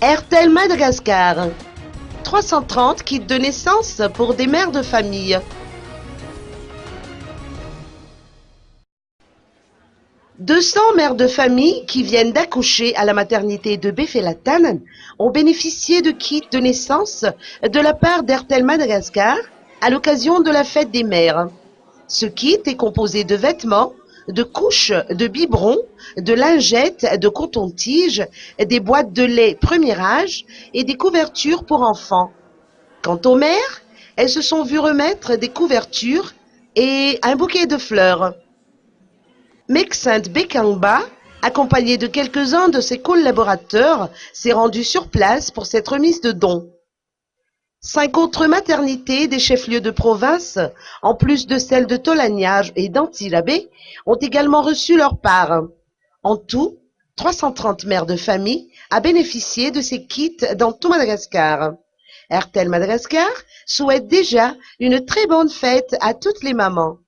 Airtel Madagascar. 330 kits de naissance pour des mères de famille. 200 mères de famille qui viennent d'accoucher à la maternité de Befelatan ont bénéficié de kits de naissance de la part d'Airtel Madagascar à l'occasion de la fête des mères. Ce kit est composé de vêtements, de couches, de biberons, de lingettes, de coton-tige, des boîtes de lait premier âge et des couvertures pour enfants. Quant aux mères, elles se sont vues remettre des couvertures et un bouquet de fleurs. Mexint Bekamba, accompagné de quelques-uns de ses collaborateurs, s'est rendu sur place pour cette remise de dons. 5 autres maternités des chefs-lieux de province, en plus de celles de Tolagnage et d'Antilabé, ont également reçu leur part. En tout, 330 mères de famille a bénéficié de ces kits dans tout Madagascar. Airtel Madagascar souhaite déjà une très bonne fête à toutes les mamans.